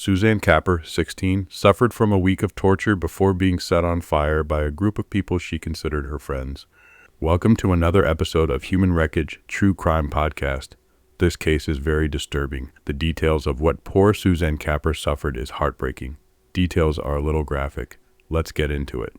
Suzanne Capper, 16, suffered from a week of torture before being set on fire by a group of people she considered her friends. Welcome to another episode of Human Wreckage, True Crime Podcast. This case is very disturbing. The details of what poor Suzanne Capper suffered is heartbreaking. Details are a little graphic. Let's get into it.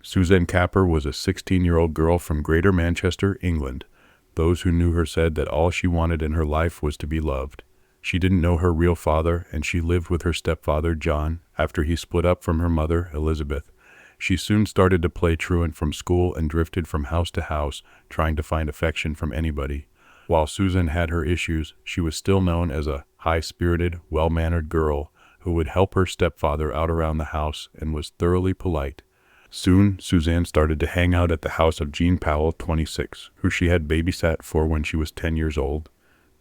Suzanne Capper was a 16-year-old girl from Greater Manchester, England. Those who knew her said that all she wanted in her life was to be loved. She didn't know her real father, and she lived with her stepfather, John, after he split up from her mother, Elizabeth. She soon started to play truant from school and drifted from house to house, trying to find affection from anybody. While Susan had her issues, she was still known as a high-spirited, well-mannered girl who would help her stepfather out around the house and was thoroughly polite. Soon, Suzanne started to hang out at the house of Jean Powell, 26, who she had babysat for when she was 10 years old.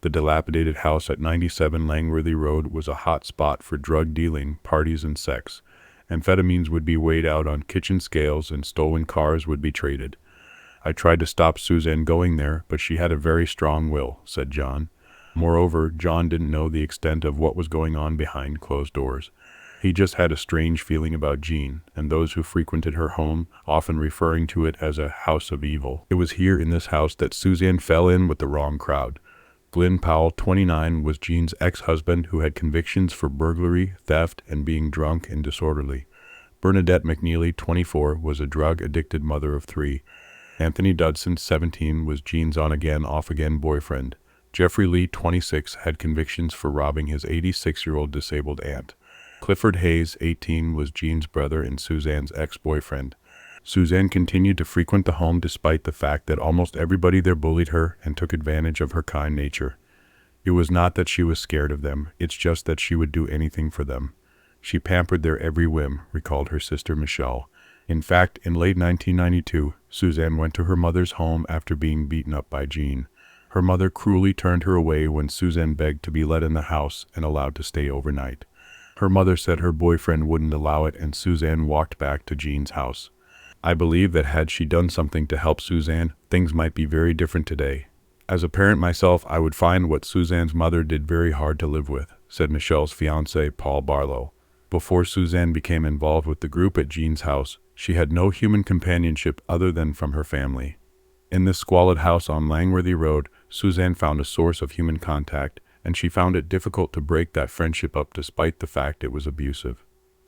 The dilapidated house at 97 Langworthy Road was a hot spot for drug dealing, parties, and sex. Amphetamines would be weighed out on kitchen scales and stolen cars would be traded. I tried to stop Suzanne going there, but she had a very strong will, said John. Moreover, John didn't know the extent of what was going on behind closed doors. He just had a strange feeling about Jean, and those who frequented her home, often referring to it as a house of evil. It was here in this house that Suzanne fell in with the wrong crowd. Jean Powell, 29, was Jean's ex-husband who had convictions for burglary, theft, and being drunk and disorderly. Bernadette McNeely, 24, was a drug-addicted mother of 3. Anthony Dudson, 17, was Jean's on-again, off-again boyfriend. Jeffrey Lee, 26, had convictions for robbing his 86-year-old disabled aunt. Clifford Hayes, 18, was Jean's brother and Suzanne's ex-boyfriend. Suzanne continued to frequent the home despite the fact that almost everybody there bullied her and took advantage of her kind nature. It was not that she was scared of them, it's just that she would do anything for them. She pampered their every whim, recalled her sister Michelle. In fact, in late 1992, Suzanne went to her mother's home after being beaten up by Jean. Her mother cruelly turned her away when Suzanne begged to be let in the house and allowed to stay overnight. Her mother said her boyfriend wouldn't allow it, and Suzanne walked back to Jean's house. I believe that had she done something to help Suzanne, things might be very different today. As a parent myself, I would find what Suzanne's mother did very hard to live with, said Michelle's fiancé, Paul Barlow. Before Suzanne became involved with the group at Jean's house, she had no human companionship other than from her family. In this squalid house on Langworthy Road, Suzanne found a source of human contact, and she found it difficult to break that friendship up despite the fact it was abusive.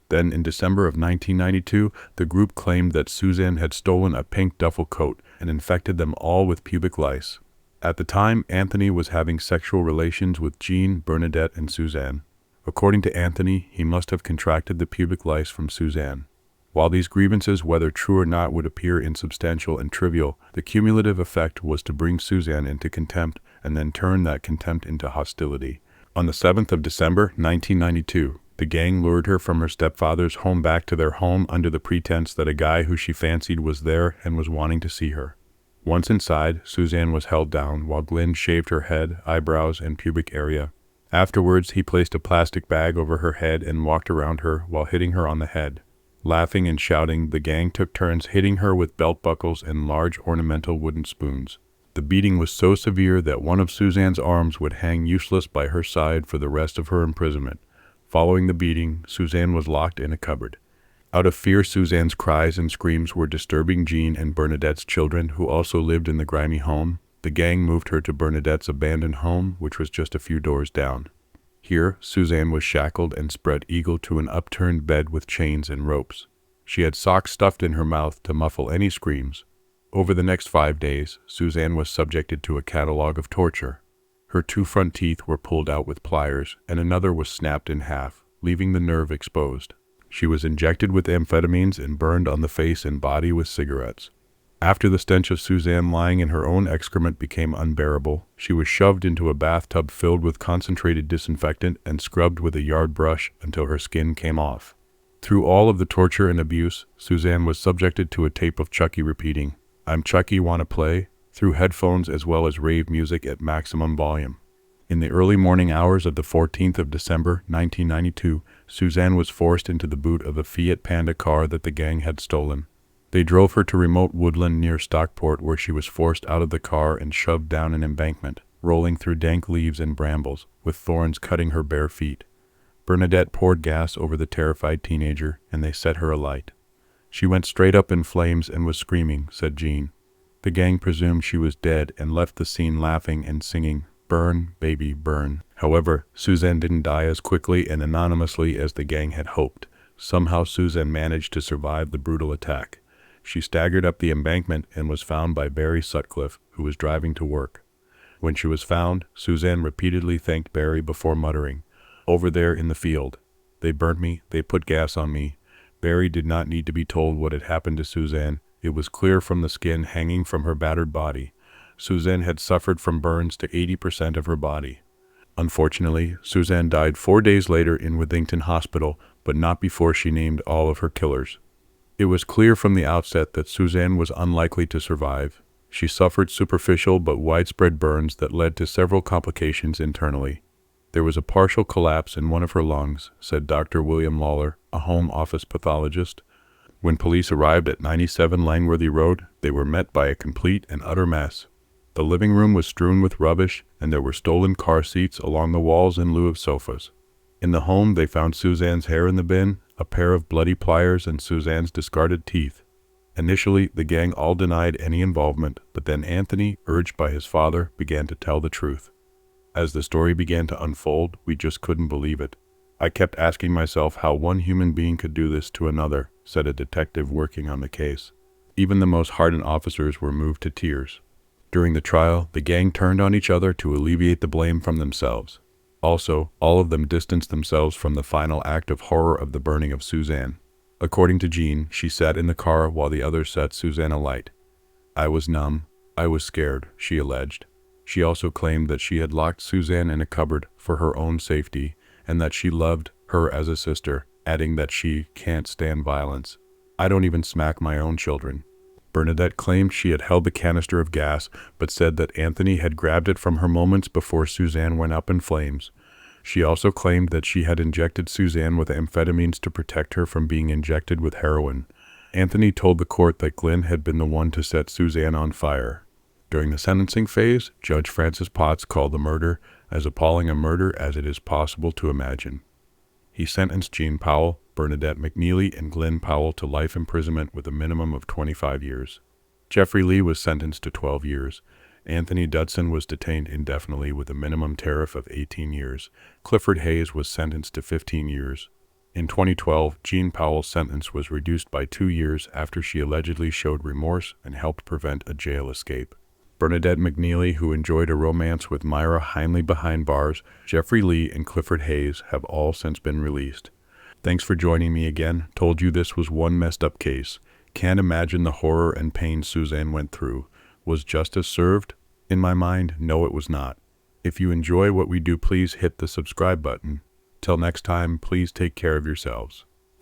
Then, in December of 1992, the group claimed that Suzanne had stolen a pink duffel coat and infected them all with pubic lice. At the time, Anthony was having sexual relations with Jean, Bernadette, and Suzanne. According to Anthony, he must have contracted the pubic lice from Suzanne. While these grievances, whether true or not, would appear insubstantial and trivial, the cumulative effect was to bring Suzanne into contempt and then turn that contempt into hostility. On the 7th of December, 1992, the gang lured her from her stepfather's home back to their home under the pretense that a guy who she fancied was there and was wanting to see her. Once inside, Suzanne was held down while Glenn shaved her head, eyebrows, and pubic area. Afterwards, he placed a plastic bag over her head and walked around her while hitting her on the head. Laughing and shouting, the gang took turns hitting her with belt buckles and large ornamental wooden spoons. The beating was so severe that one of Suzanne's arms would hang useless by her side for the rest of her imprisonment. Following the beating, Suzanne was locked in a cupboard. Out of fear, Suzanne's cries and screams were disturbing Jean and Bernadette's children, who also lived in the grimy home. The gang moved her to Bernadette's abandoned home, which was just a few doors down. Here, Suzanne was shackled and spread eagle to an upturned bed with chains and ropes. She had socks stuffed in her mouth to muffle any screams. Over the next 5 days, Suzanne was subjected to a catalog of torture. Her 2 front teeth were pulled out with pliers, and another was snapped in half, leaving the nerve exposed. She was injected with amphetamines and burned on the face and body with cigarettes. After the stench of Suzanne lying in her own excrement became unbearable, she was shoved into a bathtub filled with concentrated disinfectant and scrubbed with a yard brush until her skin came off. Through all of the torture and abuse, Suzanne was subjected to a tape of Chucky repeating, "I'm Chucky, wanna play?" through headphones as well as rave music at maximum volume. In the early morning hours of the 14th of December, 1992, Suzanne was forced into the boot of a Fiat Panda car that the gang had stolen. They drove her to remote woodland near Stockport, where she was forced out of the car and shoved down an embankment, rolling through dank leaves and brambles, with thorns cutting her bare feet. Bernadette poured gas over the terrified teenager, and they set her alight. "She went straight up in flames and was screaming," said Jean. The gang presumed she was dead and left the scene laughing and singing, "Burn, baby, burn." However, Suzanne didn't die as quickly and anonymously as the gang had hoped. Somehow Suzanne managed to survive the brutal attack. She staggered up the embankment and was found by Barry Sutcliffe, who was driving to work. When she was found, Suzanne repeatedly thanked Barry before muttering, "Over there in the field. They burnt me, they put gas on me." Barry did not need to be told what had happened to Suzanne. It was clear from the skin hanging from her battered body. Suzanne had suffered from burns to 80% of her body. Unfortunately, Suzanne died 4 days later in Withington Hospital, but not before she named all of her killers. It was clear from the outset that Suzanne was unlikely to survive. She suffered superficial but widespread burns that led to several complications internally. There was a partial collapse in one of her lungs, said Dr. William Lawler, a home office pathologist. When police arrived at 97 Langworthy Road, they were met by a complete and utter mess. The living room was strewn with rubbish, and there were stolen car seats along the walls in lieu of sofas. In the home, they found Suzanne's hair in the bin, a pair of bloody pliers, and Suzanne's discarded teeth. Initially, the gang all denied any involvement, but then Anthony, urged by his father, began to tell the truth. As the story began to unfold, we just couldn't believe it. "I kept asking myself how one human being could do this to another," said a detective working on the case. Even the most hardened officers were moved to tears. During the trial, the gang turned on each other to alleviate the blame from themselves. Also, all of them distanced themselves from the final act of horror of the burning of Suzanne. According to Jean, she sat in the car while the others set Suzanne alight. "I was numb. I was scared," she alleged. She also claimed that she had locked Suzanne in a cupboard for her own safety, and that she loved her as a sister, adding that she can't stand violence. "I don't even smack my own children." Bernadette claimed she had held the canister of gas, but said that Anthony had grabbed it from her moments before Suzanne went up in flames. She also claimed that she had injected Suzanne with amphetamines to protect her from being injected with heroin. Anthony told the court that Glenn had been the one to set Suzanne on fire. During the sentencing phase, Judge Francis Potts called the murder as appalling a murder as it is possible to imagine. He sentenced Jean Powell, Bernadette McNeely, and Glenn Powell to life imprisonment with a minimum of 25 years. Jeffrey Lee was sentenced to 12 years. Anthony Dudson was detained indefinitely with a minimum tariff of 18 years. Clifford Hayes was sentenced to 15 years. In 2012, Jean Powell's sentence was reduced by 2 years after she allegedly showed remorse and helped prevent a jail escape. Bernadette McNeely, who enjoyed a romance with Myra Heinley behind bars, Jeffrey Lee, and Clifford Hayes have all since been released. Thanks for joining me again. Told you this was one messed up case. Can't imagine the horror and pain Suzanne went through. Was justice served? In my mind, no, it was not. If you enjoy what we do, please hit the subscribe button. Till next time, please take care of yourselves.